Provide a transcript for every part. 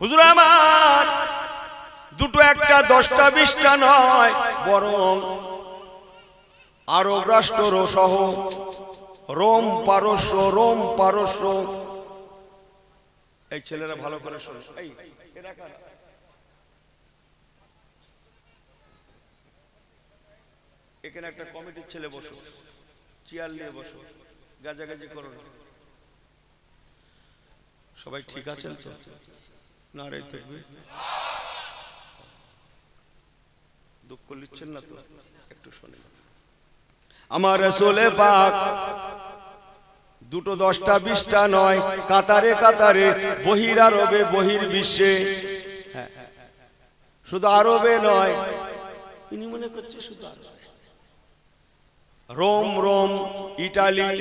হুজুর আমার দুটো একটা 10টা 20টা নয়, বরং আরব রাষ্ট্র সহ রোম পারস্য এই ছেলেরা ভালো করে শোনো, এই এরা কারা? এখানে একটা কমিটির ছেলে বসো, চেয়ার নিয়ে বসো, গাজাগাজি করো না। সবাই ঠিক আছেন তো? নারে তাকবীর। দুঃখ লিচ্ছেন না তো? একটু শোনেন। আমার রাসূলে পাক দুটো 10টা 20টা নয়, কাতারে কাতারে বহির আরবে বহির বিশ্বে, শুধু আরবে নয়, ইনি মনে করছে শুধু আরবে, রোম ইটালি,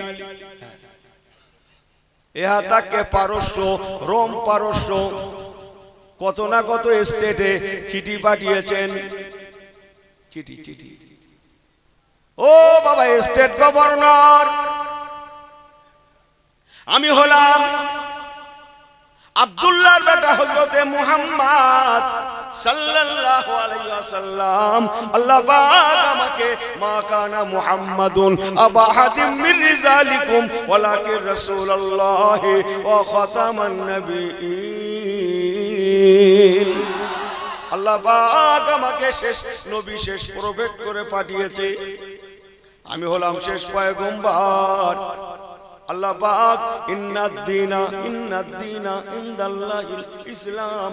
এহা তাকে পারস্য, রোম পারস্য, কত না কত স্টেটে চিঠি পাঠিয়েছেন। চিঠি ও বাবা স্টেট গভর্নর, আমি হলাম আব্দুল্লাহর বেটা হযরতে মুহাম্মদ সাল্লাল্লাহু আলাইহি ওয়াসাল্লাম। আল্লাহ পাক আমাকে মা কানা মুহাম্মাদুন আবা হাদিম মির রিজালিকুম ওয়ালাকিন রাসূলুল্লাহি ওয়া খাতামান নবিয়্যিন, আল্লাহ পাক আমাকে শেষ নবী, শেষ প্রফেট করে পাঠিয়েছে। আমি হলাম শেষ পয়গম্বর। আল্লাহ পাক ইন্নাদ-দীনা ইনদাল্লাহিল ইসলাম,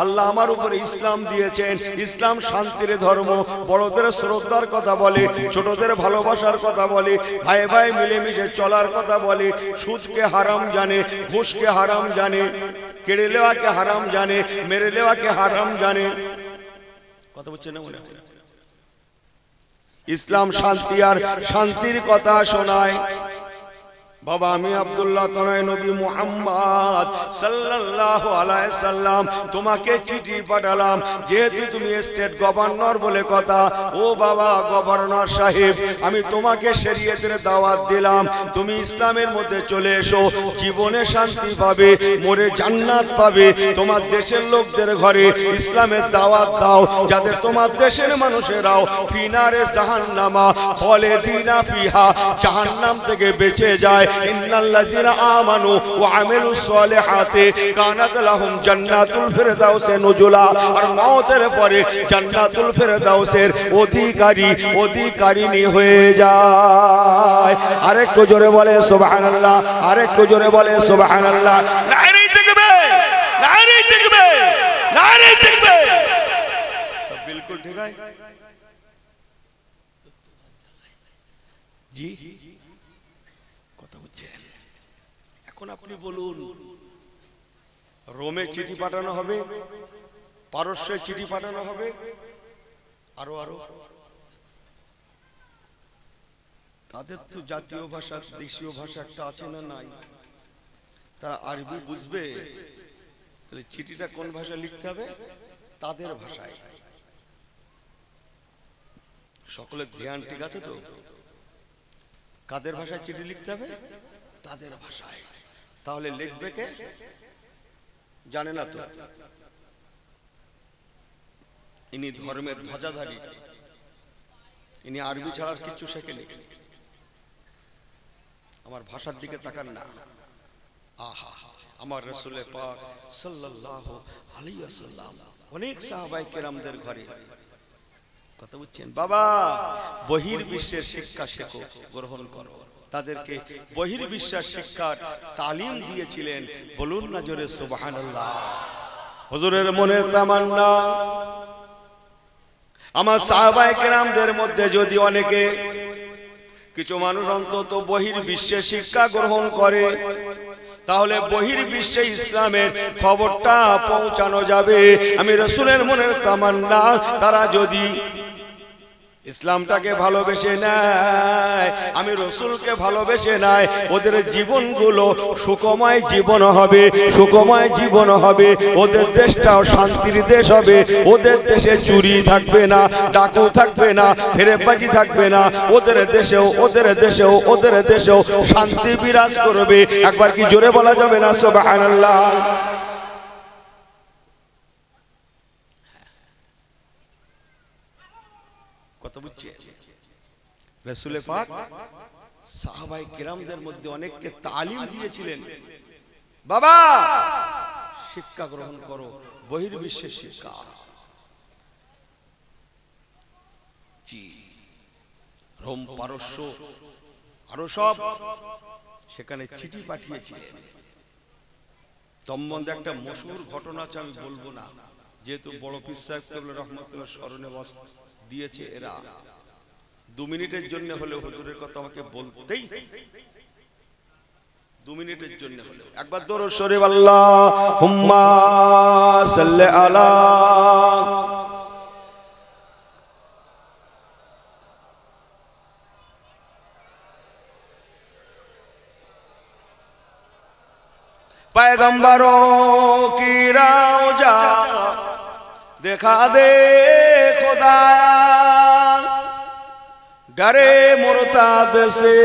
আল্লাহ আমার উপরে ইসলাম দিয়েছেন। ইসলাম শান্তির ধর্ম, বড়দের শ্রদ্ধার কথা বলে, ছোটদের ভালোবাসার কথা বলে, ভাই ভাই মিলেমিশে চলার কথা বলে, সুদকে হারাম জানে, ঘুষকে হারাম জানে, কেড়ে নেওয়াকে হারাম জানে, মেরে নেওয়াকে হারাম জানে। কথা বলছে না মনে? ইসলাম শান্তি আর শান্তির কথা শোনায়। বাবা আমি আব্দুল্লাহ তনয় নবী মুহাম্মদ সাল্লাল্লাহু আলাইহি সাল্লাম তোমাকে চিঠি পাঠালাম, যেহেতু তুমি স্টেট গভর্নর বলে কথা। ও বাবা গভর্নর সাহেব, আমি তোমাকে শরীয়তের দাওয়াত দিলাম, তুমি ইসলামের মধ্যে চলে এসো, জীবনে শান্তি পাবে, মরে জান্নাত পাবে। তোমার দেশের লোকদের ঘরে ইসলামের দাওয়াত দাও, যাতে তোমার দেশের মানুষেরাও ফিনারে জাহান্নামা খালিদিনা ফিহা, জাহান্নাম থেকে বেঁচে যায়। ইন্নাল্লাযিনা আমানু ওয়া আমিলুস সালিহাতি কানাত লাহুম জান্নাতুল ফিরদাউসে নুজুলা, আর মওতের পরে জান্নাতুল ফিরদাউসের অধিকারিণী হয়ে যায়। আরেকটু জোরে বলে সুবহানাল্লাহ, আরেকটু জোরে বলে সুবহানাল্লাহ। নারে তাকবীর, নারে তাকবীর, নারে তাকবীর। সব বিলকুল ঠিক আছে জি? এখন আপনি বলুন, রোমে চিঠি পাঠানো হবে, পারস্যে চিঠি পাঠানো হবে, আরো তাদের তো জাতীয় ভাষা, দেশীয় ভাষা একটা আছে না নাই? তারা আরবি বুঝবে, তাহলে চিঠিটা কোন ভাষায় লিখতে হবে? তাদের ভাষায়। সকলের ধ্যান ঠিক আছে তো? কাদের ভাষায় চিঠি লিখতে হবে? তাদের ভাষায়। তাহলে লিখবে কে? জানে না তো? ইনি ধর্মের ধ্বজাধারী, ইনি আরবি ছাড়ার কিছু শেখেনি। আমার ভাষার দিকে তাকান না। আহা, আমার রাসূলে পাক সাল্লাল্লাহু আলাইহি ওয়াসাল্লাম অনেক সাহাবায়ে কেরামদের ঘরে, কথা বুঝছেন বাবা, বহির্বিশ্বের শিক্ষা শেখো, গ্রহণ করো। তাদেরকে বহির্বিশ্বের শিক্ষার তালিম দিয়েছিলেন। বলুন না জোরে সুবহানাল্লাহ। হুজুরের মনের তামান্না, আমার সাহাবায়ে কেরামদের মধ্যে যদি অনেকে, কিছু মানুষ অন্তত বহির্বিশ্বের শিক্ষা গ্রহণ করে, তাহলে বহির্বিশ্বে ইসলামের খবরটা পৌঁছানো যাবে। আমি রাসূলের মনের তামান্না, তারা যদি ইসলামটাকে ভালোবেসে নেয়, আমি রসুলকে ভালোবেসে নেয়, ওদের জীবনগুলো সুখময় জীবন হবে, সুখময় জীবন হবে, ওদের দেশটাও শান্তির দেশ হবে, ওদের দেশে চুরি থাকবে না, ডাকু থাকবে না, ফেরেববাজি থাকবে না, ওদের দেশেও শান্তি বিরাজ করবে। একবার কি জোরে বলা যাবে না সুবহানাল্লাহ? কথা বুঝছেন? রাসূল পাক সাহাবায়ে কিরামদের মধ্যে অনেককে তালিম দিয়েছিলেন, বাবা শিক্ষা গ্রহণ করো, বহির্বিশ্বের শিক্ষা। জি, রোম, পারস্য আরো সব সেখানে চিঠি পাঠিয়েছিলেন। তন্মধ্যে একটা মশহুর ঘটনা আছে, আমি বলবো না, যেহেতু বড় পীর সাহেব কেবল রহমতুল্লাহ স্মরণে দিয়েছে এরা, 2 মিনিটের জন্য হলেও হুজুরের কথা আমাকে বলতেই, 2 মিনিটের জন্য হলেও একবার দরুদ শরীফ আল্লাহুম্মা সাল্লি আলা पैगंबरों की रौजा देखा दे खुदाया, डरे मुर्ताद से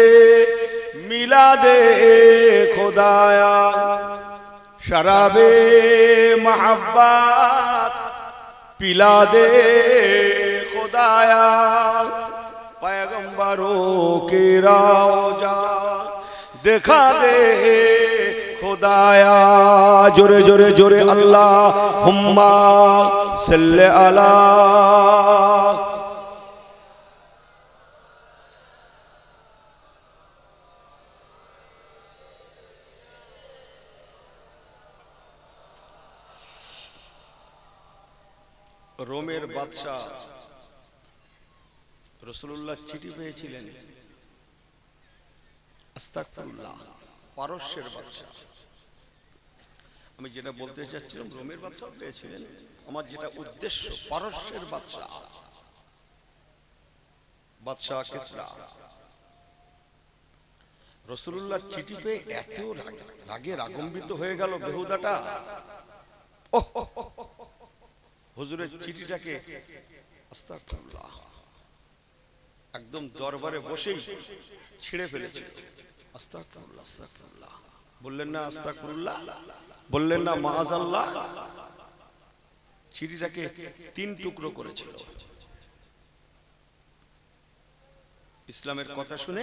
मिला दे खुदाया, शराबे मोहब्बत पिला दे खुदाया, पैगंबरों की रौजा देखा दे खुदाया। जोरे जोरे जोरे अल्लाहुम्मा सल्ले अला। रोमेर बादशाह रसूलुल्लाह चिठी पेয়েছিলেন, আস্তাগফিরুল্লাহ, পারস্যের বাদশাহ। আমি যেটা বলতে চাচ্ছিলাম, রোমের বাদশাহ পেয়েছিলেন, আমার যেটা উদ্দেশ্য পারস্যের বাদশাহ কিসরা। রাসূলুল্লাহ চিঠি পেয়ে এত রাগে রাগম্বিত হয়ে গেল বেহুদাটা, হুজুরের চিঠিটাকে আস্তাগফিরুল্লাহ একদম দরবারে বসেই ছিঁড়ে ফেলেছে। আস্তাগফিরুল্লাহ আস্তাগফিরুল্লাহ বললেন না, আস্তাগফিরুল্লাহ বললেন না, মাআযাল্লাহ। চিঠিটাকে 3 টুকরো করেছিল। ইসলামের কথা শুনে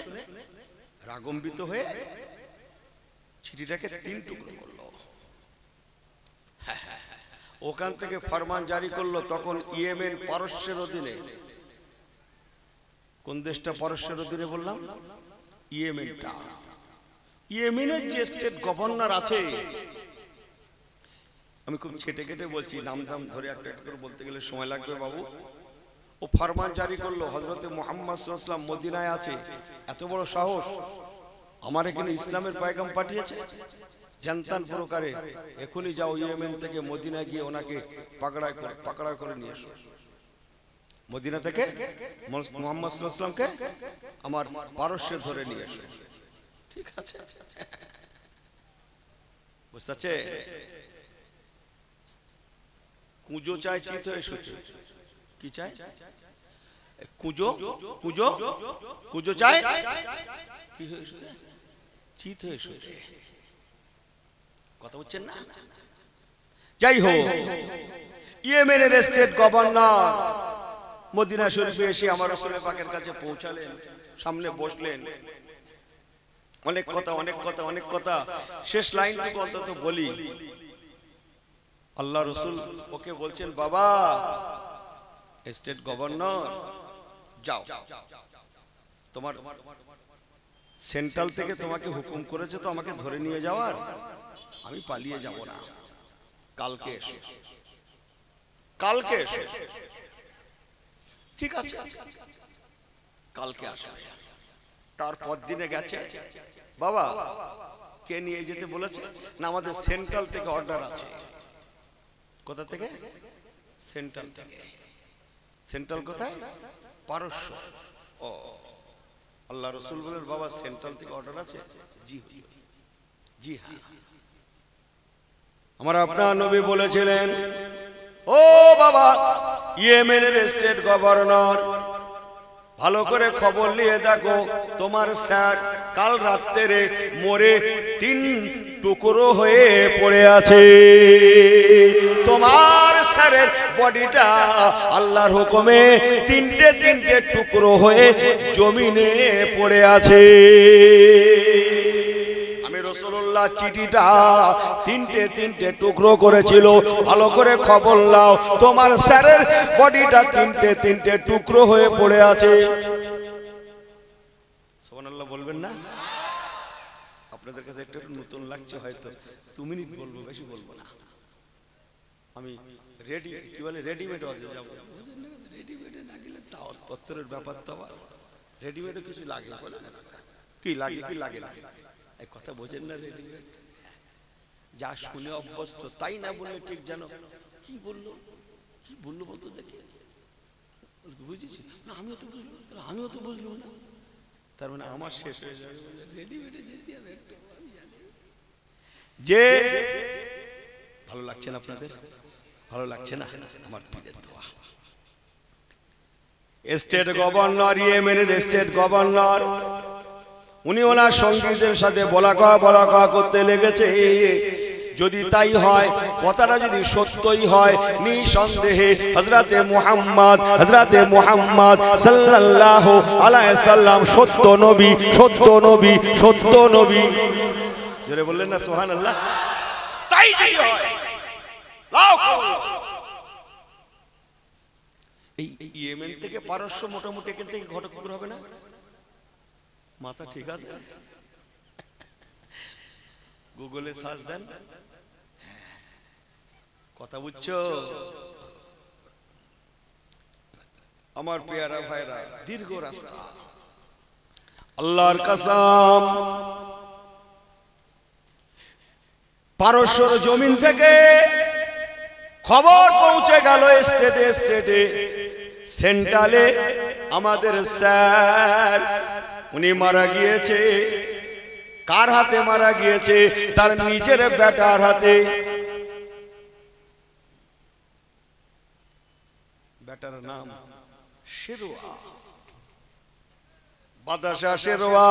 রাগম্বিত হয়ে চিঠিটাকে 3 টুকরো করলো। ওখান থেকে ফরমান জারি করলো। তখন ইয়েমেন পারস্যের অধীনে। কোন দেশটা পারস্যের অধীনে বললাম? ইয়েমেনটা। ইয়েমেনের যে স্টেট গভর্নর আছে, আমি খুব ছেটে কেটে বলছি, নাম দাম ধরে একটা একটা করে বলতে গেলে সময় লাগবে বাবু। ও ফরমান জারি করলো, হযরতে মুহাম্মদ সাল্লাল্লাহু আলাইহি ওয়াসাল্লাম মদিনায় আছে, এত বড় সাহস, আমার এখানে ইসলামের পয়গাম পাঠিয়েছে, জানতান প্রকারে এখনই যাও ইয়েমেন থেকে মদিনা গিয়ে ওনাকে পাকড়া করে নিয়ে এসো। মদিনা থেকে মুহাম্মদ সাল্লাল্লাহু আলাইহি ওয়াসাল্লামকে আমার পারস্যে ধরে নিয়ে এসো। ঠিক আছে, বুঝতে পারছে? কুঁজো চাই, চিত হয়ে শুতে। কি চাই? কুঁজো কুঁজো কুঁজো চাই, কি হয়ে শুতে? চিত হয়ে শুতে। কথা বুঝছেন না? যাই হোক, ইয়েমেনের স্টেট গভর্নর মদিনা শরীফে এসে আমার রাসূলের পাকের কাছে পৌঁছালেন, সামনে বসলেন। অনেক কথা অনেক কথা অনেক কথা, শেষ লাইনটুকু অন্তত বলি। আল্লাহ রসুল ওকে বলছেন, বাবা স্টেট গভর্নর, যাও, তোমার সেন্ট্রাল থেকে তোমাকে হুকুম করেছে তো আমাকে ধরে নিয়ে যাওয়ার, আমি পালিয়ে যাব না, কালকে এসো, কালকে এসো। ঠিক আছে, কালকে আসবে। তারপর দিনে গেছে, বাবা কে নিয়ে যেতে বলেছে? না, আমাদের সেন্ট্রাল থেকে অর্ডার আছে। কোথা থেকে? সেন্ট্রাল থেকে। সেন্ট্রাল কোথায়? পারস্য। ও আল্লাহ রসুল বলেন বাবা সেন্ট্রাল থেকে অর্ডার আছে? জি জি হ্যাঁ। আমার আপনার নবী বলেছিলেন, ও বাবা ইয়েমেনের স্টেট গভর্নর, ভালো করে খবর নিয়ে দেখো, তোমার স্যার কাল রাত্রে মরে 3 টুকরো হয়ে পড়ে আছে। তোমার স্যারের বডিটা আল্লাহর হুকুমে 3টে টুকরো হয়ে জমিনে পড়ে আছে। আমি রাসূলুল্লাহ চিঠিটা 3টে টুকরো করেছিল, ভালো করে খবর নাও, তোমার স্যারের বডিটা 3টে টুকরো হয়ে পড়ে আছে। সুবহানাল্লাহ বলবেন না? আপনাদের কাছে একটু নতুন লাগছে হয়তো, 2 মিনিট বলবো, বেশি বলবো না। আমি রেডিমেড আছে যাবো, রেডিমেডে না গেলে দাওয়াত পত্রের ব্যাপার তো আবার রেডিমেডে কিছু লাগে বলে না, কি লাগে কি লাগে না এই কথা বোঝেন না। রেডিমেড যা শুনে অভ্যস্ত তাই না বললে ঠিক জানো কি বললো বলতো দেখে বুঝেছি না, আমিও তো বুঝলাম না, তার মানে আমার শেষ হয়ে যাবে। রেডিমেডে যেতে হবে একটু, আমি জানি। যে ভালো লাগছে না আপনাদের? ভালো লাগছে না? আমার পীরের দোয়া। স্টেট গভর্নর, ইয়েমেনের স্টেট গভর্নর, উনি ওনার সঙ্গীদের সাথে বলা কওয়া করতে লেগেছে। যদি তাই হয়, কথাটা যদি সত্যই হয়, নিঃসন্দেহে হযরতে মুহাম্মদ সাল্লাল্লাহু আলাইহি সাল্লাম সত্য নবী। জোরে বললেন না সুবহানাল্লাহ? তাই যদি হয়, লাও খবর। এই ইয়েমেন থেকে পারস্য মোটামুটি এখান থেকে ঘটকপুর হবে না? মাথা ঠিক আছে? গুগলে সার্চ দেন, কথা বুঝছো? আমার পেয়ারা ভাইরা, দীর্ঘ রাস্তা, আল্লাহর কসম, পারস্যর জমিন থেকে খবর পৌঁছে গেল স্টেটে সেন্ট্রালে, আমাদের স্যার উনি মারা গিয়েছে। কার হাতে মারা গিয়েছে? তার নিজের বেটার হাতে। বেটার নাম শেরওয়া, বাদশাহ শেরওয়া।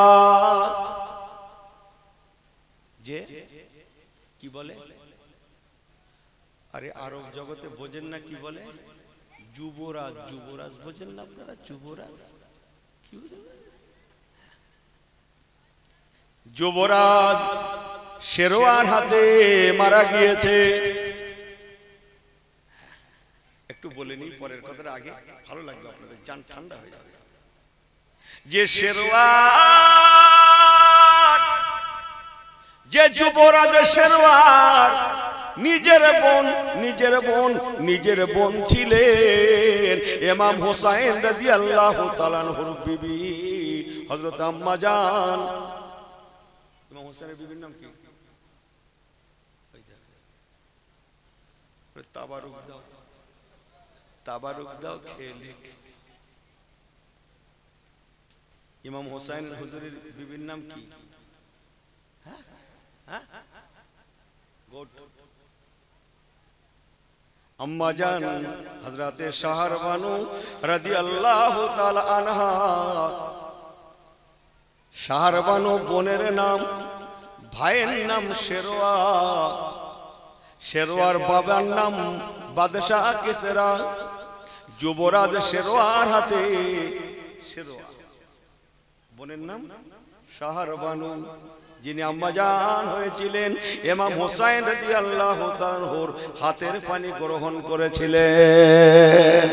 যে কি বলে, আরে আরব জগতে বোঝেন না কি বলে? যুবরাজ বোঝেন না আপনারা? যুবরাজ কি বোঝেন? যুবরাজ শেরওয়ার হাতে মারা গিয়েছে। একটু বলে নি পরের কথার আগে, ভালো লাগবে আপনাদের, জান ঠান্ডা হয়ে যাবে। যে শেরওয়ার, যে যুবরাজ শেরওয়ার নিজের বোন ছিলেন ইমাম হোসেন রাদিয়াল্লাহু তাআলা আনহুর বিবি হযরত আম্মা জান। ইমাম হোসেনের বিবির নাম কি? তাবারুক দাও খেয়ে লিখ। ইমাম হোসেন হুজুরের বিবির নাম কি? আম্মা জান হযরতে শাহরবানু রাদিয়াল্লাহু তাআলা আনহা। শাহরবানু বোনের নাম, ভাইয়ের নাম শেরওয়া, শেরওয়ার বাবার নাম বাদশাহ কিসরা। যুবরাজ শেরওয়ার হাতে, শেরওয়া বোনের নাম শাহরবানু, যিনি আম্মাজান হয়েছিলেন ইমাম হোসেন রাদিয়াল্লাহু তাআলা আনহুর হাতের পানি গ্রহণ করেছিলেন।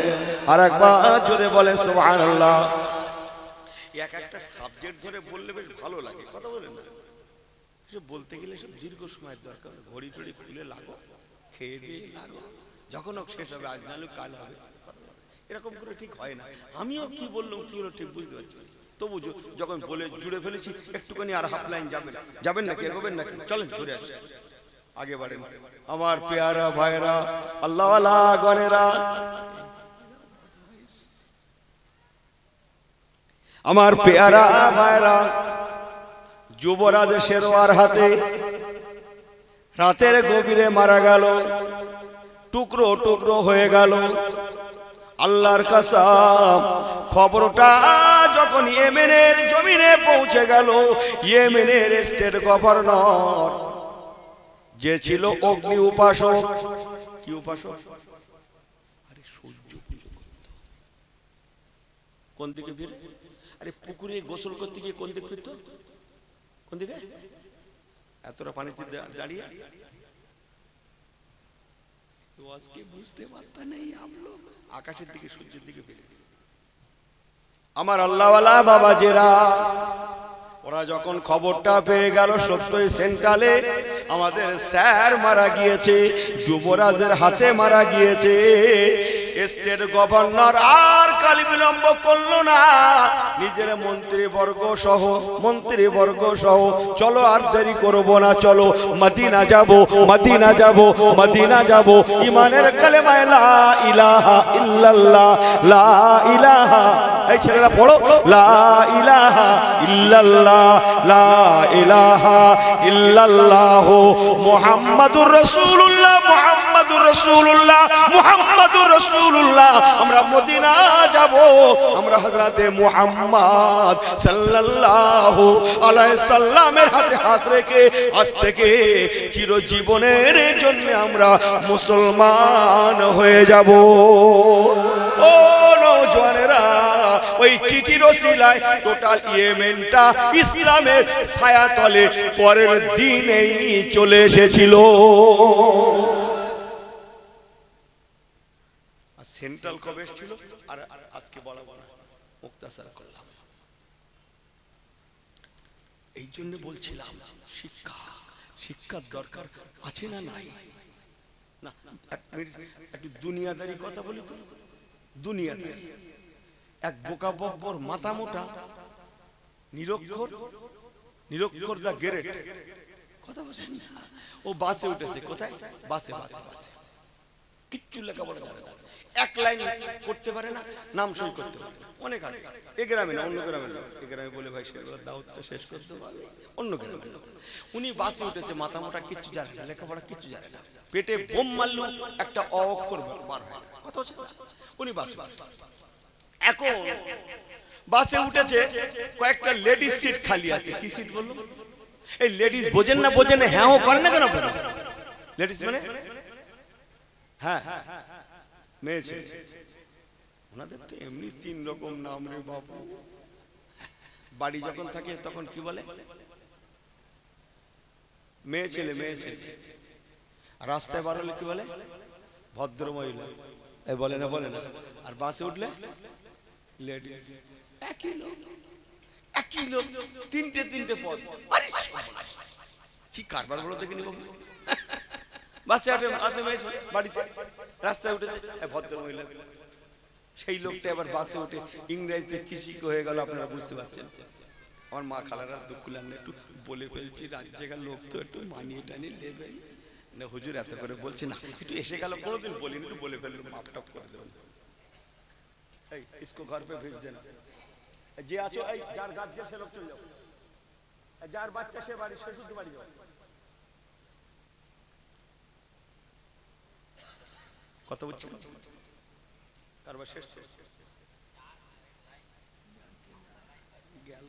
আর একবার জোরে বলে সুবহানাল্লাহ। একটা সাবজেক্ট ধরে বললে বেশ ভালো লাগে, কথা বলেন না? বলতে গেলে সব দীর্ঘ সময় দরকার। ঘড়ি টড়ি খুলে লাগো, খেয়ে দিয়ে লাগো, যখন হোক শেষ হবে, আজ নাহলে কাল হবে। এরকম করে ঠিক হয় না। আমিও কি বললাম কি হলো ঠিক বুঝতে পারছি, তবু যখন বলে জুড়ে ফেলেছি একটুখানি আর হাফ লাইন যাবেন নাকি, এগোবেন নাকি? চলেন ঘুরে আসি, আগে বাড়েন। আমার পেয়ারা ভাইরা, আল্লাহওয়ালা গনেরা, আমার পেয়ারা ভাইরা, যুবরাজ শেরওয়ার হাতে রাতের গভীরে মারা গেল, টুকরো টুকরো হয়ে গেল। আল্লাহর কসম, খবরটা যখন ইয়েমেনের জমিনে পৌঁছে গেল, ইয়েমেনের স্টেট গভর্নর যে ছিল অগ্নি উপাসক, কি উপাসক? আরে সূর্য পুজো করত। কোন দিকে ফিরে? আরে পুকুরে গোসল করতে গিয়ে কোন দিকে ফিরত? কোন দিকে? এতটা পানিতে দাঁড়িয়ে আজকে বুঝতে পারতা নেই আমলো আকাশের দিকে, সূর্যের দিকে ফিরে। আমার আল্লাহওয়ালা বাবাজেরা, ওরা যখন খবরটা পেয়ে গেল সত্যই সেন্ট্রালে আমাদের স্যার মারা গিয়েছে, যুবরাজের হাতে মারা গিয়েছে, স্টেট গভর্নর আর কাল বিলম্ব করলো না, নিজের মন্ত্রীবর্গ সহ চলো আর দেরি করব না, চলো মদিনা যাব, মদিনা যাব, মদিনা যাব। ইমানের কালেমায়ে লা ইলাহা ইল্লাল্লাহ, লা ইলাহা, এই ছেলেরা পড়ো, লা ইলাহা ইল্লাল্লাহ, লা ইলাহা ইল্লাল্লাহ মুহাম্মাদুর রাসূলুল্লাহ, মুহাম্মাদুর রাসূলুল্লাহ, মুহাম্মাদুর রাসূলুল্লাহ। আমরা মদিনা যাব, আমরা হযরতে মুহাম্মদ সাল্লাল্লাহু আলাইহি সাল্লামের হাতে হাত রেখে আজ থেকে চিরজীবনের জন্য আমরা মুসলমান হয়ে যাব। ও নওজওয়ানেরা, ওই চিঠির ওসিলায় টোটাল ইয়েমেনটা ইসলামের ছায়াতলে পরের দিনেই চলে এসেছিল। সেন্ট্রাল কবে ছিল আর আজকে বলবো না, মুক্তাসার করলাম। এই জন্য বলছিলাম শিক্ষার দরকার আছে না নাই? না, একটু দুনিয়াদারি কথা বলি তো। দুনিয়াদারি এক বোকা বব্বর মাথা মোটা নিরক্ষর দা গ্রেট কথা বলেন না, ও বাসে উঠেছে। কোথায়? বাসে কিচ্ছু লেখাপড়া জানে না, এক লাইন করতে পারে না, নাম সই করতে পারে না। অনেক আগে, এ গ্রামে না, অন্য গ্রামে না। এ গ্রামে বলে ভাই সেগুলো দাওয়াতটা শেষ করতে পারবে, অন্য গ্রামে না। উনি বাসে উঠেছে, মাথা মোটা, কিচ্ছু জানে না, লেখাপড়া কিচ্ছু জানে না, পেটে বোম মারলো, একটা অক্ষর বার হয় না, কথা হচ্ছে না। উনি বাসে, এখন বাসে উঠেছে, কয়েকটা লেডিস সিট খালি আছে। কি সিট বললো? এই লেডিস বোঝেন না, হ্যাঁ ও করে না কেন? লেডিস মানে হ্যাঁ মেয়ে ছেলে, ওনাদের তো এমনি 3 রকম নাম রে বাবু। বাড়ি যখন থাকে তখন কি বলে? মেয়ে ছেলে। রাস্তায় বার হলে কি বলে? ভদ্র মহিলা। এই বলে না? আর বাসে উঠলে লেডিস। একই লোক, তিনটে পদ। কি কারবার বলো দেখিনি বাবু? বাসে আসে মেয়ে ছেলে, বাড়িতে রাস্তায় উঠেছে ভদ্র মহিলা। সেই লোকটা আবার বাসে উঠে ইংরেজিতে কিসিক হয়ে গেল, আপনারা বুঝতে পারছেন। আমার মা খালারা দুঃখ লাগলে একটু বলে ফেলছি, রাজ্যের লোক তো একটু মানিয়ে টানিয়ে নেবে না। হুজুর এত করে বলছে না, একটু এসে গেল, কোনোদিন বলিনি, একটু বলে ফেললো, মাপ টাপ করে দেবেন। इसको घर पे भेज देना। যে আছো, এই যার গাছ সে লোক চলে যাও, যার বাচ্চা সে বাড়ি, সে শুধু বাড়ি যাও। কথা বলছি কারবার শেষ গেল।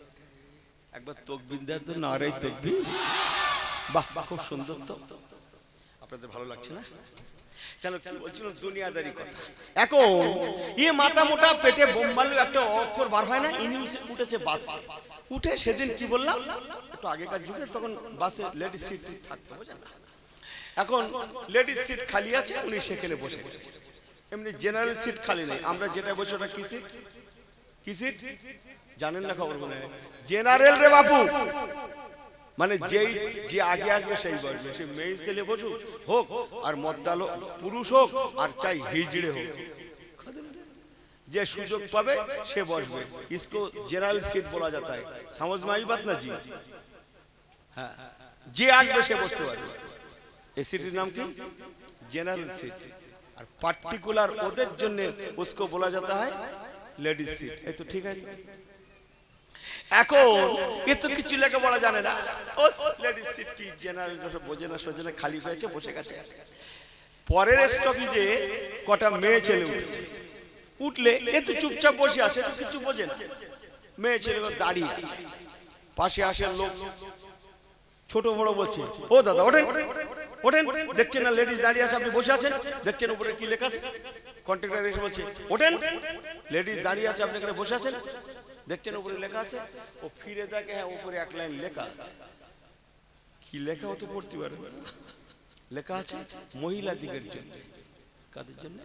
একবার তকবীর দেন তো, নারে তকবীর। বাহ, খুব সুন্দর তো। আপনাদের ভালো লাগছে না? চলো, কি বলছিল? দুনিয়াদারি কথা। এখন এই মাথা মোটা, পেটে বোম মারলো, একটা অক্ষর বার হয় না। ইনি উঠেছে বাসে, উঠে সেদিন কি বললাম, একটু আগেকার যুগে তখন বাসে লেডিস সিট থাকতো, বুঝলেন না? এখন লেডিস সিট খালি আছে, উনি সেখানে বসে গেছে। এমনি জেনারেল সিট খালি নেই। আমরা যেটা বসে ওটা কি সিট? জানেন না? খবর বলে জেনারেল রে বাপু, মানে যে আগে আসবে সেই বসবে। সে মেয়ে ছেলে বসুক হোক, আর মদ্দালো পুরুষ হোক, আর চাই হিজড়ে হোক, যে সুযোগ পাবে সে বসবে। इसको জেনারেল সিট বলা जाता है। समझ में आई बात ना जी? হ্যাঁ, যে আসবে সে বসতে পারবে। এই সিটের নাম কি? General seat. আর পার্টিকুলার ওদের জন্য उसको बोला जाता है लेडीज सीट। এই তো ঠিক আছে। এখন এত কিছু লেখাপড়া জানে না, ও লেডিস সিট কি জেনারেল বোঝে না, সোজে না, খালি হয়েছে বসে গেছে। পরের স্টপেজে কটা মেয়ে ছেলে উঠেছে, উঠলে এ তো চুপচাপ বসে আছে, তো কিছু বোঝে না। মেয়ে ছেলে দাঁড়িয়ে আছে, পাশে আসে লোক ছোট বড় বলছে, ও দাদা ওঠেন ওঠেন, দেখছেন না লেডিস দাঁড়িয়ে আছে, আপনি বসে আছেন, দেখছেন উপরে কি লেখা আছে? কন্ট্রাক্টর এসে বলছে, ওঠেন, লেডিস দাঁড়িয়ে আছে, আপনি এখানে বসে আছেন, দেখছেন উপরে লেখা আছে? ও ফিরে দেখে, হ্যাঁ উপরে এক লাইন লেখা আছে। কি লেখা অত পড়তে পারবে না, লেখা আছে মহিলা দিকের জন্য। কাদের জন্য?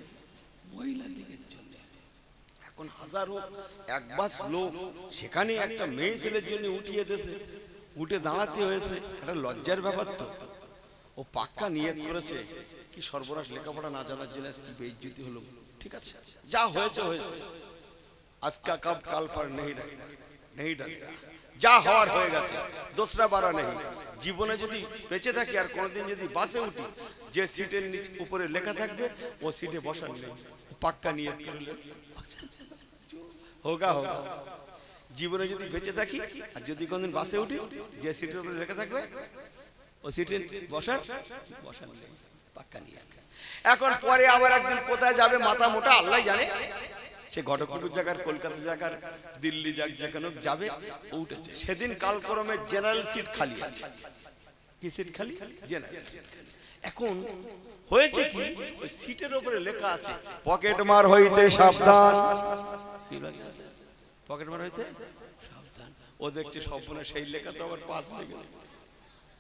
মহিলা দিকের জন্য। এখন হাজারো একবাস লোক, সেখানে একটা মেয়ে ছেলের জন্য উঠিয়ে দিয়েছে, উঠে দাঁড়াতে হয়েছে, একটা লজ্জার ব্যাপার তো। ও পাক্কা নিয়ত করেছে, কি সর্বনাশ, লেখাপড়া না জানার জন্য কি বেইজ্জতি হলো। ঠিক আছে, যা হয়েছে হয়েছে, আজকা কাব কাল পার নেই ডালেগা, যা হওয়ার হয়ে গেছে, দোসরা বারা নেই। জীবনে যদি বেঁচে থাকি আর কোনোদিন যদি বাসে উঠি, যে সিটের উপরে লেখা থাকবে ও সিটে বসার নেই, পাক্কা নিয়ত করলে হোগা হোগা। জীবনে যদি বেঁচে থাকি আর যদি কোনদিন বাসে উঠি, যে সিটের উপরে লেখা থাকবে ও সিটে বসার নেই, পাক্কা নিয়ত। এখন পরে আবার একদিন কোথায় যাবে মাথা মোটা আল্লাহ জানে, সে ঘটকপুকুর জায়গার, কলকাতা জায়গার, দিল্লি যেখানে যাবে, উঠেছে। সেদিন কালক্রমে জেনারেল সিট খালি আছে। কি সিট খালি? General seat. এখন হয়েছে কি, ওই সিটের উপরে লেখা আছে পকেট মার হইতে সাবধান। কি লেখা আছে? পকেট মার হইতে সাবধান। ও দেখছে সম্পূর্ণ সেই লেখা, তো আবার পাস লেগে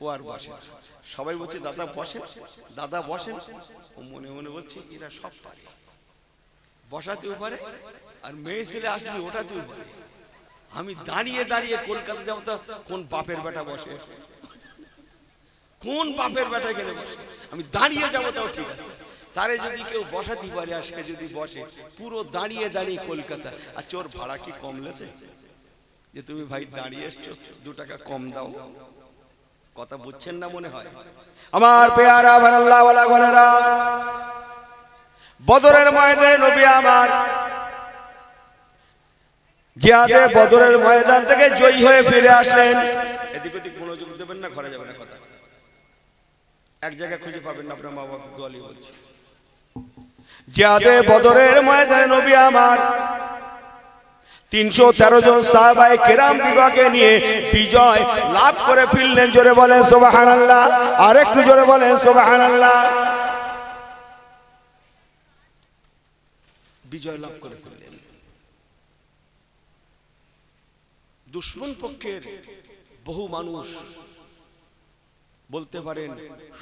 ও আর বসে। সবাই বলছে দাদা বসেন, দাদা বসেন। ও মনে মনে বলছে এরা সব পারে, বসাতেও পারে, আর মেয়ে ছেলে আসলে ওটাতেও পারে। আমি দাঁড়িয়ে দাঁড়িয়ে কলকাতা যাবো, তো কোন বাপের বেটা বসে, কোন বাপের বেটা গেলে বসে, আমি দাঁড়িয়ে যাবো তাও ঠিক আছে। তারে যদি কেউ বসাতে পারে আর সে যদি বসে, পুরো দাঁড়িয়ে দাঁড়িয়ে কলকাতা। আর চোর ভাড়া কি কম লেছে যে তুমি ভাই দাঁড়িয়ে এসছো, 2 টাকা কম দাও? কথা বুঝছেন না মনে হয়। আমার পেয়ারা আল্লাহ ওয়ালা গনেরা, বদরের ময়দানে নবী আমার জিহাদে বদরের ময়দান থেকে জয়ী হয়ে ফিরে আসলেন। এদিক ওদিক মনোযোগ দেবেন না, ঘরে যাবেন না, কথা এক জায়গায় খুঁজে পাবেন না। আপনার মা বাবা দোয়ালি বলছে, জিহাদে বদরের ময়দানে নবী আমার 313 জন সাহাবায়ে কেরাম দিগকে নিয়ে বিজয় লাভ করে ফিরলেন। জোরে বলেন সুবহানাল্লাহ, আর একটু জোরে বলেন সুবহানাল্লাহ। বিজয় লাভ করে ফেললেন। দুশমন পক্ষের বহু মানুষ, বলতে পারেন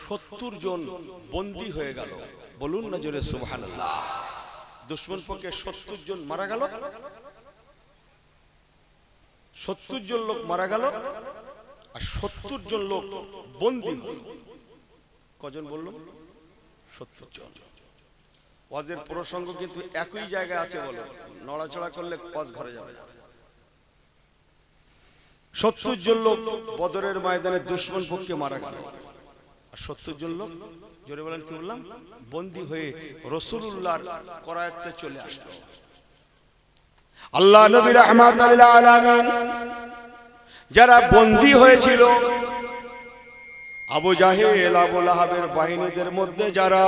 70 জন বন্দী হয়ে গেল। বলুন না জোরে সুবহানাল্লাহ। দুশমন পক্ষে 70 জন মারা গেল, 70 জন লোক মারা গেল, আর 70 জন লোক বন্দী হল। কজন বলল? 70 জন। ওয়াজের প্রসঙ্গ কিন্তু একই জায়গায় আছে, বলো, নড়াচড়া করলে ওয়াজ ঘরে যাবে না। 70 জন লোক বদরের ময়দানে দুশমন পক্ষে মারা গেল, আর 70 জন লোক, জোরে বলেন কি বললাম, বন্দী হয়ে রাসূলুল্লাহর করায়তে চলে আসলো। আল্লাহ নবী রাহমাতুল লিল আলামিন যারা বন্দী হয়েছিল, আবু জাহেল আবু লাহাবের বাহিনীদের মধ্যে যারা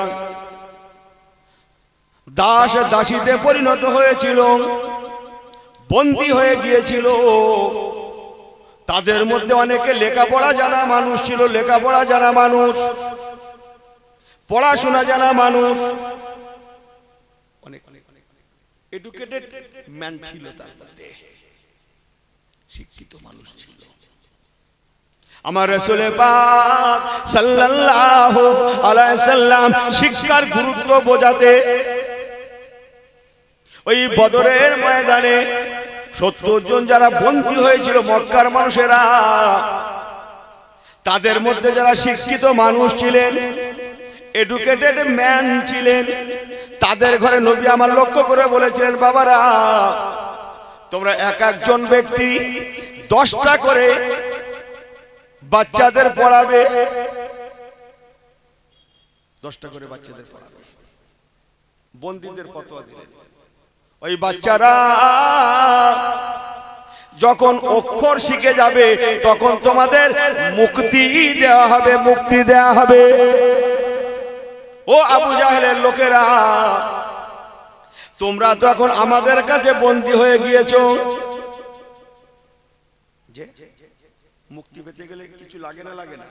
দাস দাসীতে পরিণত হয়েছিল, বন্দী হয়ে গিয়েছিল, তাদের মধ্যে অনেকে লেখাপড়া জানা মানুষ ছিল, লেখাপড়া জানা মানুষ, পড়াশোনা জানা মানুষ, অনেক এডুকেটেড ম্যান ছিল, তার মধ্যে শিক্ষিত মানুষ ছিল। আমার রাসূল পাক সাল্লাল্লাহু আলাইহি সাল্লাম শিক্ষার গুরুত্ব বোঝাতে ওই বদরের ময়দানে 70 জন যারা বন্দী হয়েছিল মক্কার মানুষেরা, তাদের মধ্যে যারা শিক্ষিত মানুষ ছিলেন, এডুকেটেড ম্যান ছিলেন, তাদের ঘরে নবী আমার লক্ষ্য করে বলেছিলেন, বাবারা তোমরা এক একজন ব্যক্তি 10টা করে বাচ্চাদের পড়াবে, 10টা করে বাচ্চাদের পড়াবে। বন্দীদের ফতোয়া দিলেন। ওই বাচ্চারা যখন অক্ষর শিখে যাবে তখন তোমাদের মুক্তি দেওয়া হবে, মুক্তি দেওয়া হবে। ও আবু জাহেলের লোকেরা, তোমরা তো এখন আমাদের কাছে বন্দী হয়ে গিয়েছো। যে মুক্তি পেতে গেলে কিছু লাগে না, লাগে না?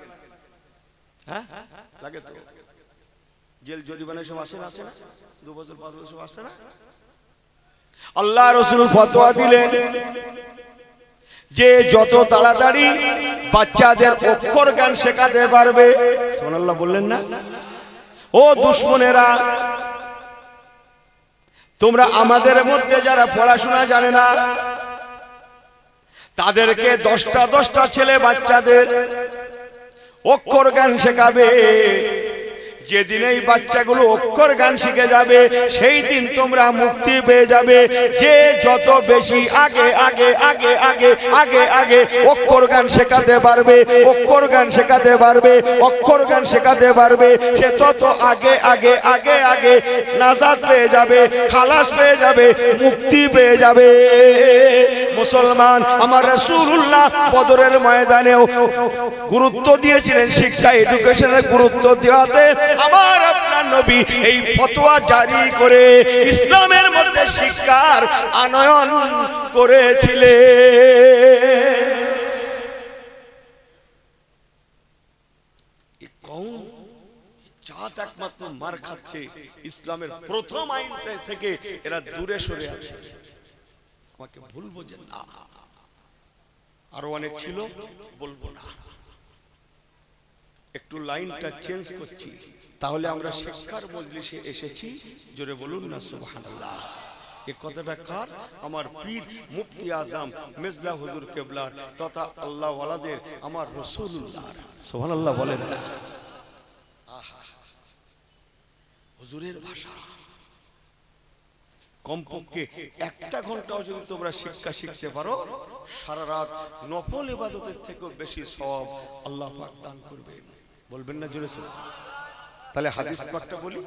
হ্যাঁ লাগে তো। জেল জরিমানা সব আসে না, আসে না? 2 বছর 5 বছর আসছে না? আল্লাহ রাসূল ফতোয়া দিলেন যে যত তাড়াতাড়ি বাচ্চাদের অক্ষর জ্ঞান শেখাতে পারবে, সুবহানাল্লাহ বললেন না? ও দুশমনেরা, তোমরা আমাদের মধ্যে যারা পড়াশোনা জানে না তাদেরকে 10টা ছেলে বাচ্চাদের অক্ষর জ্ঞান শেখাবে। যেদিন এই বাচ্চাগুলো অক্ষর জ্ঞান শিখে যাবে সেই দিন তোমরা মুক্তি পেয়ে যাবে। যে যত বেশি আগে আগে আগে আগে আগে আগে অক্ষর জ্ঞান শেখাতে পারবে, অক্ষর জ্ঞান শেখাতে পারবে, অক্ষর জ্ঞান শেখাতে পারবে, সে তত আগে আগে আগে আগে নাজাত পেয়ে যাবে, খালাস পেয়ে যাবে, মুক্তি পেয়ে যাবে। মুসলমান, আমার রাসূলুল্লাহ বদরের ময়দানেও গুরুত্ব দিয়েছিলেন শিক্ষা, এডুকেশনের গুরুত্ব দেওয়াতে আমার আপনার নবী এই ফতোয়া জারি করে ইসলামের মধ্যে শিক্ষার আনয়ন করেছিলেন। জাত একমাত্র মার খাচ্ছে, ইসলামের প্রথম আইন থেকে এরা দূরে সরে আছে। আমাকে ভুল বোঝেন না, আরো অনেক ছিল, বলবো না, একটু লাইনটা চেঞ্জ করছি। তাহলে আমরা শিক্ষার মজলিসে এসেছি, জোরে বলুন না সুবহানাল্লাহ। এই কথাটা কার? আমার পীর মুফতি আজম মেজলা হুজুর কেবলার তথা আল্লাহ ওয়ালাদের আমার রাসূলুল্লাহ। সুবহানাল্লাহ বলেন না? আহা, হুজুরের ভাষা। কমপক্ষে 1টা ঘন্টাও যদি তোমরা শিক্ষা শিখতে পারো, সারা রাত নফল ইবাদতের থেকেও বেশি সওয়াব আল্লাহ পাক দান করবেন। বলবেন না জোরে? তাহলে হাদিস পাকটা বলি,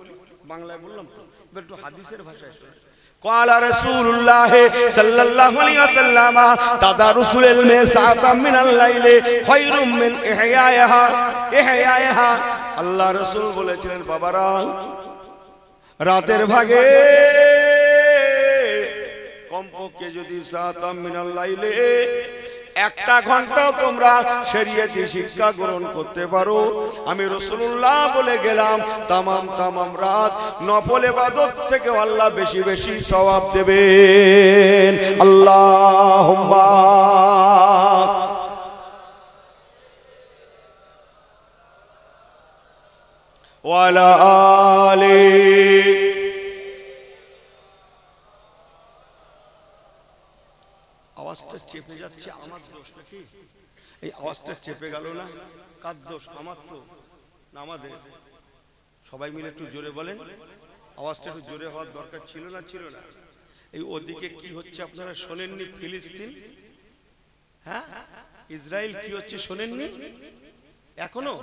বাংলায় বললাম তো, একটু হাদিসের ভাষায় শুনুন। ক্বালা রাসূলুল্লাহ সাল্লাল্লাহু আলাইহি ওয়াসাল্লাম তাদারুসুল ইলমি সাআতাম মিনাল লাইলি খায়রুম মিন ইহয়াহা। আল্লাহ রাসূল বলেছিলেন, বাবারা, রাতের ভাগে কমপক্ষে যদি সাআতাম মিনাল লাইলি 1টা ঘন্টাও তোমরা শরীয়তি শিক্ষা গ্রহণ করতে পারো, আমি রাসূলুল্লাহ বলে গেলাম তামাম রাত নফল ইবাদত থেকে আল্লাহ বেশি বেশি সওয়াব দেবেন। আল্লাহুম্মা ওয়া আলা আলি। আওয়াজটা চেপে যাচ্ছে, আমার দোষ নাকি? এই আওয়াজটা চেপে গেল না, কার দোষ? আমার তো না আমাদের? সবাই মিলে একটু জোরে বলেন। আওয়াজটা একটু জোরে হওয়ার দরকার ছিল না, ছিল না? এই ওদিকে কি হচ্ছে আপনারা শোনেননি? ফিলিস্তিন, হ্যাঁ, ইসরায়েল কি হচ্ছে শোনেননি এখনো?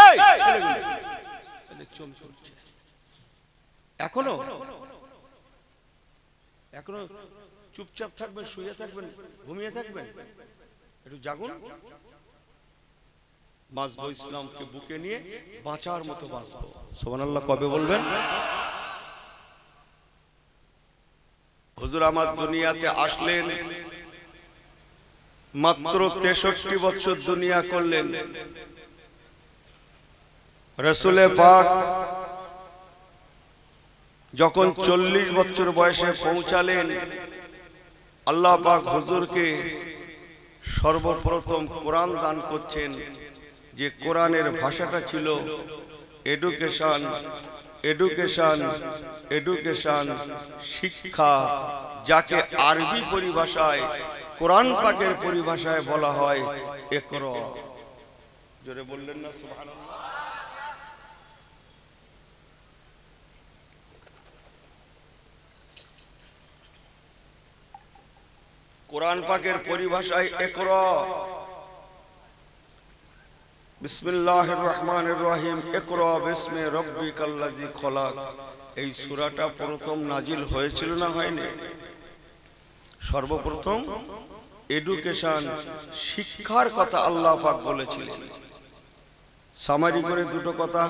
এই ছেলেগুলো এদের চোখ করছে এখনো, এখনো চুপচাপ থাকবেন, শুয়ে থাকবেন, ঘুমিয়ে থাকবেন? একটু জাগুন, বাঁচবো ইসলামকে বুকে নিয়ে, বাঁচার মতো বাঁচবো। সুবহানাল্লাহ কবে বলবেন? হুজুর আমার দুনিয়াতে আসলেন, মাত্র 63 বছর দুনিয়া করলেন। রাসূলে পাক যখন 40 বছর বয়সে পৌঁছালেন, আল্লাহ পাক হুজুরকে সর্বপ্রথম কোরআন দান করছেন, যে কোরআনের ভাষাটা ছিল এডুকেশন, এডুকেশন, এডুকেশন, শিক্ষা, যাকে আরবি পরিভাষায় কোরআন পাকের পরিভাষায় বলা হয় ইকরা। জোরে বললেন না সুবহানাল্লাহ? কোরআন পাকের পরিভাষায় ইকরা। বিসমিল্লাহির রহমানির রহিম, ইকরা বিসমি রাব্বিকাল্লাযী খলাক। এই সূরাটা প্রথম নাজিল হয়েছিল না হয়নি? সর্বপ্রথম এডুকেশন শিক্ষার কথা আল্লাহ পাক বলেছিলেন। সামারি করে দুটো কথা,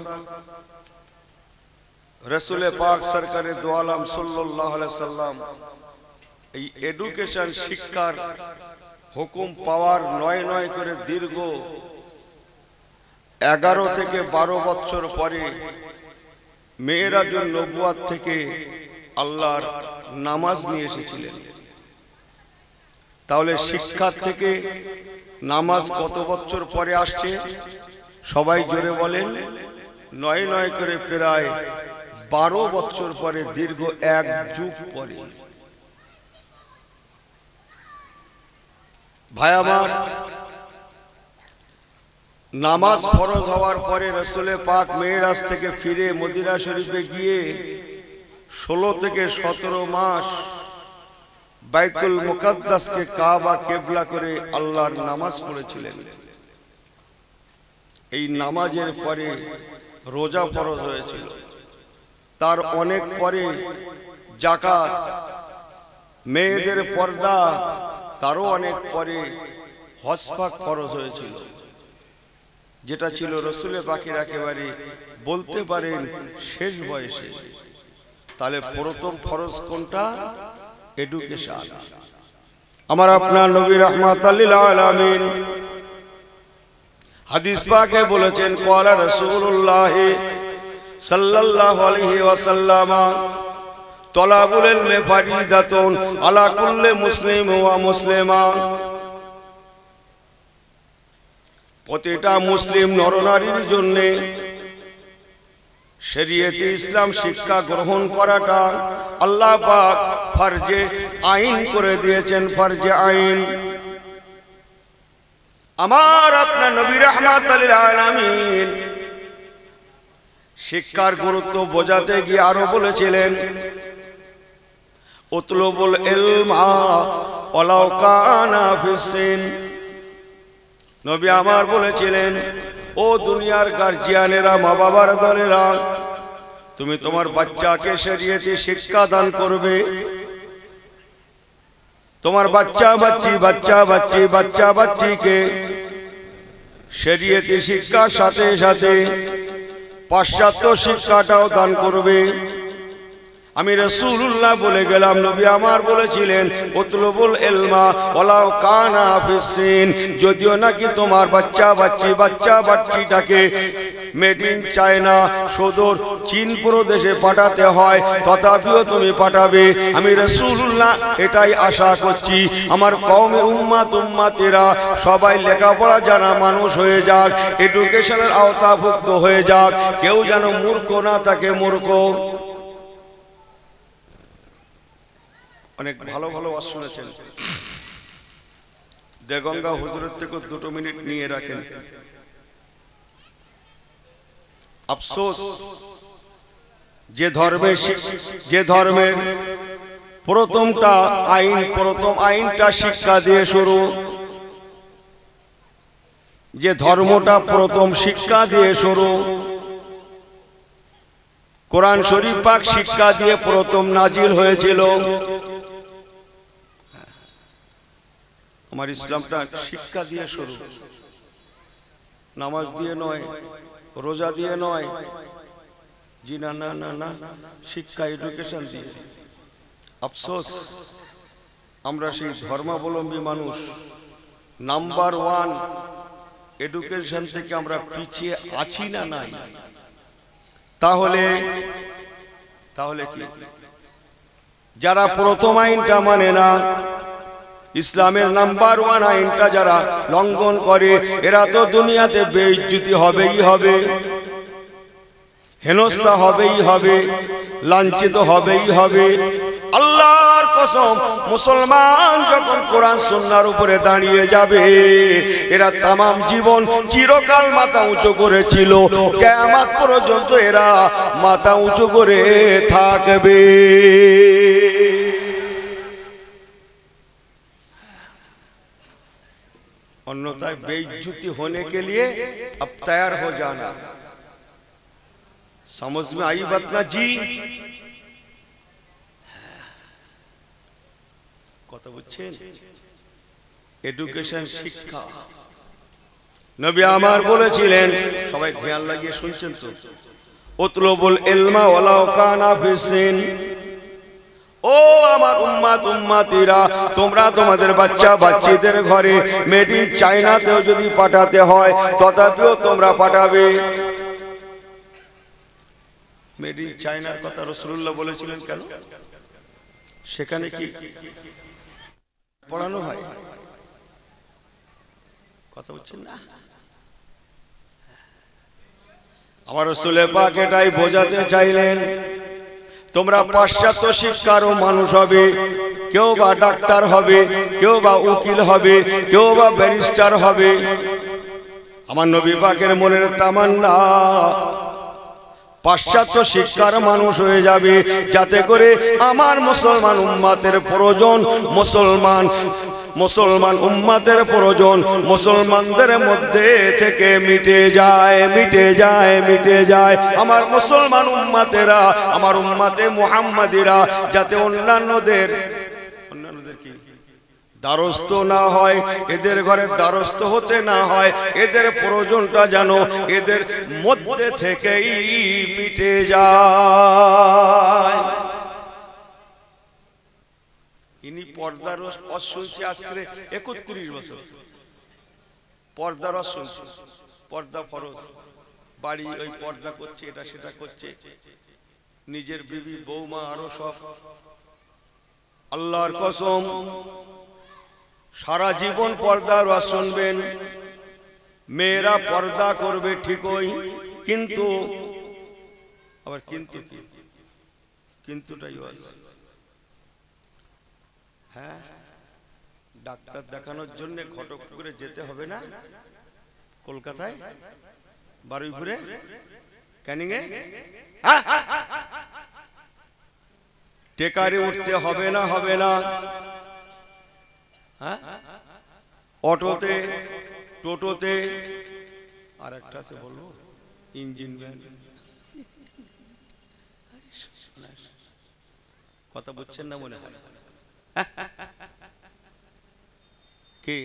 রাসূল পাক সরকারে দো আলম সাল্লাল্লাহু আলাইহি সাল্লাম এই এডুকেশন শিক্ষার হুকুম পাওয়ার নয় নয় করে দীর্ঘ 11 থেকে 12 বছর পরে মেরাজুন নবুয়াত থেকে আল্লাহর নামাজ নিয়ে এসেছিলেন। তাহলে শিক্ষা থেকে নামাজ কত বছর পরে আসছে? সবাই জোরে বলেন। নয় নয় করে প্রায় 12 বছর পরে, দীর্ঘ 1 যুগ পরে। ভাই আমার, নামাজ ফরজ হওয়ার পরে রাসূল পাক মেরাজ থেকে ফিরে মদিনা শরীফে গিয়ে 16 থেকে 17 মাস বাইতুল মুকাদ্দাসকে কাবা কিবলা করে আল্লাহর নামাজ পড়েছিলেন। এই নামাজের পরে রোজা ফরজ হয়েছিল, তার অনেক পরে যাকাত, মেয়েদের পর্দা, তারও অনেক পরে হজ পাক ফরজ হয়েছিল, যেটা ছিল রাসূল পাকের একেবারে বলতে পারেন শেষ বয়সে। তাহলে প্রথম ফরজ কোনটা? এডুকেশন। আমার আপনার নবী রাহমাতাল লিল আলামিন হাদিস পাকে বলেছেন, ক্বালা রাসূলুল্লাহ সাল্লাল্লাহু আলাইহি ওয়াসাল্লাম, তলাবুল ইলমি ফারিদাতুন আলা কুল্লি মুসলিম ওয়া মুসলিমা। প্রতিটা মুসলিম নরনারীর জন্য শরীয়তে ইসলাম শিক্ষা গ্রহণ করাটা আল্লাহ পাক ফরজে আইন করে দিয়েছেন, ফরজে আইন। আমার আপনার নবী রাহমাতাল লিল আলামিন শিক্ষার গুরুত্ব বোঝাতে গিয়ে আরো বলেছিলেন, উতলুবুল ইলমা ওয়ালাউ কানা ফিসসিন। নবী আমার বলেছিলেন, ও দুনিয়ার গার্জিয়ানেরা, মা বাবার দলেরা, তুমি তোমার বাচ্চাকে শরীয়তে শিক্ষা দান করবে। তোমার বাচ্চা বাচ্চিকে শরীয়তে শিক্ষার সাথে সাথে পাশ্চাত্য শিক্ষাটাও দান করবে। আমি রাসূলুল্লাহ বলে গেলাম, নবী আমার বলেছিলেন, উতলুবুল ইলমা ওয়ালাউ কানা ফিসসিন। যদিও নাকি তোমার বাচ্চাটাকে মেড ইন চায়না, সুদূর চীন প্রদেশে পাঠাতে হয়, তথাপিও তুমি পাঠাবে। আমি রাসূলুল্লাহ এটাই আশা করছি, আমার কওমে উম্মাতেরা সবাই লেখাপড়া জানা মানুষ হয়ে যাক, এডুকেশনের আওতাভুক্ত হয়ে যাক, কেউ যেন মূর্খ না থাকে। মূর্খ অনেক ভালো ভালো ওয়াজ শুনেছেন, দেগঙ্গা হুজুরের থেকে 2 মিনিট নিয়ে রাখেন। আফসোস, যে ধর্মের প্রথম আইনটা শিক্ষা দিয়ে শুরু, যে ধর্মটা প্রথম শিক্ষা দিয়ে শুরু, কোরআন শরীফ পাক শিক্ষা দিয়ে প্রথম নাজিল হয়েছিল। আমার ইসলামটা শিক্ষা দিয়ে শুরু, নামাজ দিয়ে নয়, রোজা দিয়ে নয়, জি না না না না, শিক্ষা এডুকেশন দিয়ে। আফসোস, আমরা সেই ধর্মাবলম্বী মানুষ নাম্বার 1 এডুকেশন থেকে আমরা পিছিয়ে আছি না নাই? তাহলে কি যারা প্রথম আইনটা মানে না, ইসলামের নাম্বার 1 আইনটা যারা লঙ্ঘন করে, এরা তো দুনিয়াতে বেইজ্জতি হবেই হবে, হেনস্থা হবেই হবে, লাঞ্ছিত হবেই হবে। আল্লাহর কসম, মুসলমান যখন কোরআন সুন্নাহর উপরে দাঁড়িয়ে যাবে, এরা তামাম জীবন চিরকাল মাথা উঁচু করেছিল, কিয়ামত পর্যন্ত এরা মাথা উঁচু করে থাকবে। अन्यथा बेइज्जती होने के लिए अब तैयार हो जाना। समझ में आई बात ना जी? কথা বুঝছেন? এডুকেশন, শিক্ষা। নবী আমার বলেছিলেন, সবাই ধ্যান লাগিয়ে শুনছেন তো, উতলুবুল ইলমা ওয়ালাউ কানা ফিসিন। ও আমার উম্মাত উম্মাতিরা, তোমরা তোমাদের বাচ্চা বাচ্চাদের ঘরে মেড ইন চায়নাতেও যদি পাঠাতে হয় তথাপিও তোমরা পাঠাবে। মেড ইন চায়নার কথা রাসূলুল্লাহ বলেছিলেন কেন? সেখানে কি পড়ানো হয়? কথা বলছেন না? আমার রাসূল পাক এটাই বোঝাতে চাইলেন, তোমরা পাশ্চাত্য শিক্ষারও মানুষ হবে, কেউ বা ডাক্তার হবে, কেউ বা উকিল হবে, কেউ বা ব্যারিস্টার হবে। আমার নবী পাকের মনের তামান্না পাশ্চাত্য শিক্ষার মানুষ হয়ে যাবে, যাতে করে আমার মুসলমান উম্মতের প্রয়োজন, মুসলমান উম্মতের প্রয়োজন মুসলমানদের মধ্যে থেকে মিটে যায়, মিটে যায়, মিটে যায়। আমার মুসলমান উম্মতেরা, আমার উম্মতে মুহাম্মাদিরা যাতে অন্যান্যদের কি দ্বারস্থ না হয়, এদের ঘরে দ্বারস্থ হতে না হয়, এদের প্রয়োজনটা যেন এদের মধ্যে থেকেই মিটে যায়। ইনি পর্দার রস শুনছে আজকে 31 বছর, পর্দার রস শুনছে। পর্দা ফরজ, বাড়ি ওই পর্দা করছে, এটা সেটা করছে, নিজের বিবি বৌমা আরো সব। আল্লাহর কসম, সারা জীবন পর্দার রস শুনবেন। মেয়েরা পর্দা করবে ঠিকই, কিন্তু আবার কিন্তু কি, কিন্তুটাই আছে। হ্যাঁ, ডাক্তার দেখানোর জন্য ঘটকপুরে যেতে হবে না, কলকাতায়, বারুইপুরে, ক্যানিংয়ে টেকারে উঠতে হবে না, হবে না। হ্যাঁ, অটোতে, টোটোতে, আর একটা আছে বলবো, ইঞ্জিন ভ্যান। কথা বুঝছেন না মনে হয়? কি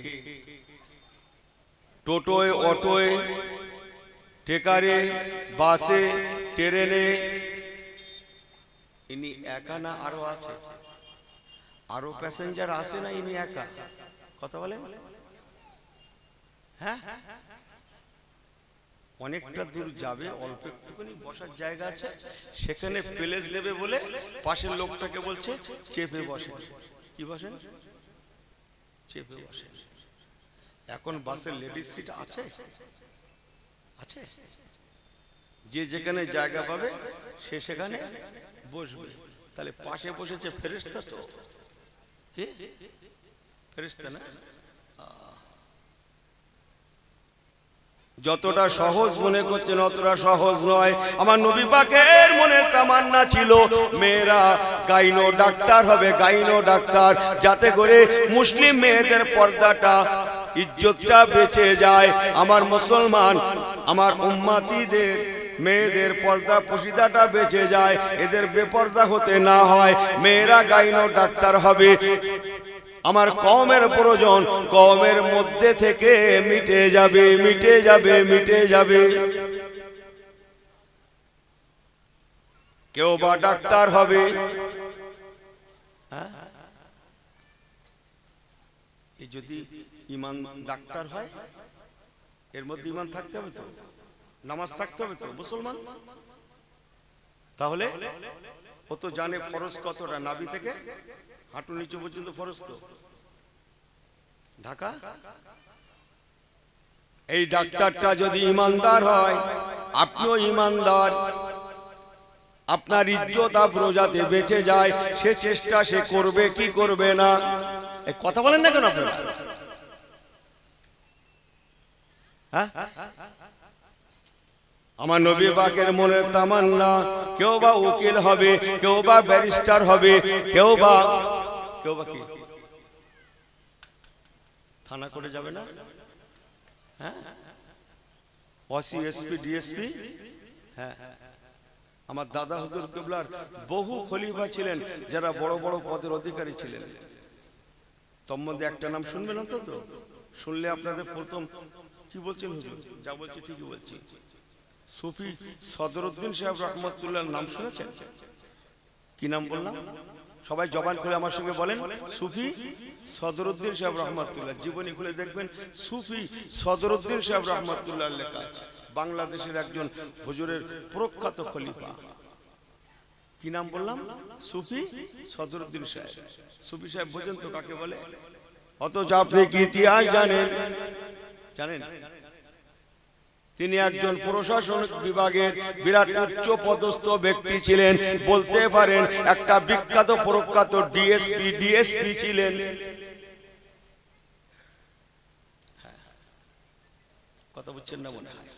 টোটোয়, অটোয়, টেকারে, বাসে, ট্রেনে, ইনি একা না আরো আছে? আরো প্যাসেঞ্জার আসে না? ইনি একা? কথা বলে? হ্যাঁ, অনেকটা দূর যাবে, অল্প একটুখানি বসার জায়গা আছে, সেখানে প্লেস নেবে বলে পাশের লোকটাকে বলছে চেপে বসে। কি বসেন? চেপে বসে। এখন বাসের লেডিস সিট আছে, আছে, যে যেখানে জায়গা পাবে সে সেখানে বসবে। তাহলে পাশে বসেছে ফেরেশতা, তো কি ফেরেশতা না? যতটা সহজ মনে করছেন অতটা সহজ নয়। আমার নবী পাকের মনের তামান্না ছিল মেয়েরা গাইনো ডাক্তার হবে, গাইনো ডাক্তার, যাতে করে মুসলিম মেয়েদের পর্দাটা, ইজ্জতটা বেঁচে যায়। আমার মুসলমান, আমার উম্মতিদের মেয়েদের পর্দা পশিদাটা বেঁচে যায়, এদের বেপর্দা হতে না হয়। মেয়েরা গাইনো ডাক্তার হবে। আমার কওমের প্রয়োজন কওমের মধ্যে থেকে মিটে যাবে, মিটে যাবে, মিটে যাবে। কেউ বা ডাক্তার হবে, এই যদি ইমান ডাক্তার হয়, এর মধ্যে ইমান থাকতে হবে তো, নামাজ থাকতে হবে তো, মুসলমান। তাহলে ও তো জানে ফরজ কতটা, নাভি থেকে হাঁটু নিচু পর্যন্ত ফরজ তো। ঢাকা এই ডাক্তারটা যদি ইমানদার হয়, আপনিও ইমানদার, আপনার ইজ্জত আবরু যাতে বেঁচে যায় সে চেষ্টা সে করবে কি করবে না? এই কথা বলেন না কেন আপনারা? হ্যাঁ, আমার নবী পাকের মনের তামান্না, কেউ বা উকিল হবে, কেউ বা ব্যারিস্টার হবে, কেউ বা কি থানা করে যাবে না? হ্যাঁ, ওসি, এসপি, ডিএসপি। হ্যাঁ, আমার দাদা হুজুর কিবলার বহু খলিফা ছিলেন যারা বড় বড় পদের অধিকারী ছিলেন। তোর মধ্যে একটা নাম শুনবেন অন্তত, শুনলে আপনাদের প্রথম কি বলছেন হুজুর? যা বলছি ঠিকই বলছি। সুফি সদরউদ্দিন সাহেব রহমতুল্লাহ নাম শুনেছেন? কি নাম বললাম? সবাই জবান খুলে আমার সঙ্গে বলেন, সুফি সদরউদ্দিন সাহেব রহমতুল্লাহ। জীবনী খুলে দেখবেন সুফি সদরউদ্দিন সাহেব রহমতুল্লাহ লেখা আছে। বাংলাদেশের একজন হুজুরের প্রখ্যাত খলিফা। কি নাম বললাম? সুফি সদরউদ্দিন সাহেব। সুফি সাহেব বোঝেন তো কাকে বলে? অথচ আপনি কি ইতিহাস জানেন? জানেন তিনি একজন প্রশাসনিক বিভাগের বিরাট উচ্চ পদস্থ ব্যক্তি ছিলেন, বলতে পারেন একটা বিখ্যাত প্রখ্যাত ডিএসপি ছিলেন। কথা বুঝছেন না মনে হয়?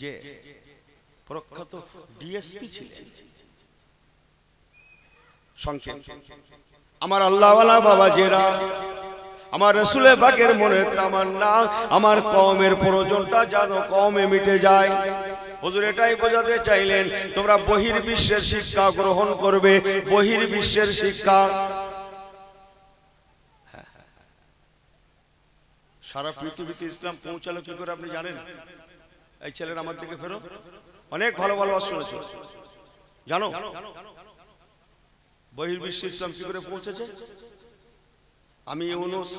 যে প্রখ্যাত ডিএসপি ছিলেন। সংক্ষেপ, আমার আল্লাহওয়ালা বাবা জেরা, আমার রসুলে পাকের মনের তামান্না, আমার কওমের প্রয়োজনটা যেন কওমে মিটে যায়। হুজুর এটাই বোঝাতে চাইলেন তোমরা বহির্বিশ্বের শিক্ষা গ্রহণ করবে, বহির্বিশ্বের শিক্ষা। সারা পৃথিবীতে ইসলাম পৌঁছালো কি করে আপনি জানেন? এই ছেলেরা আমার দিকে ফেরো, অনেক ভালো ভালো ওয়াজ শুনেছো, জানো বহির্বিশ্বে ইসলাম কি করে পৌঁছেছে? আমি ইউনুস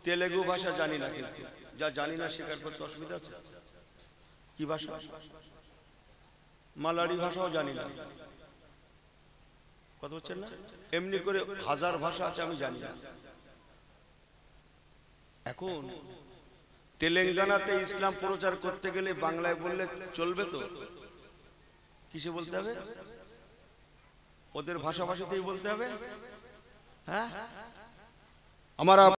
তেলেগু ভাষা জানি না, কিন্তু যা জানি না স্বীকার করতে অসুবিধা আছে? কি ভাষা? মালাড়ি ভাষাও জানি না। কথা হচ্ছেন না? এমনি করে হাজার ভাষা আছে আমি জানি না। এখন তেলেঙ্গানাতে ইসলাম প্রচার করতে গেলে বাংলায় বললে চলবে তো? কিসে বলতে হবে? ওদের ভাষাভাষীতেই বলতে হবে। হ্যাঁ, আমার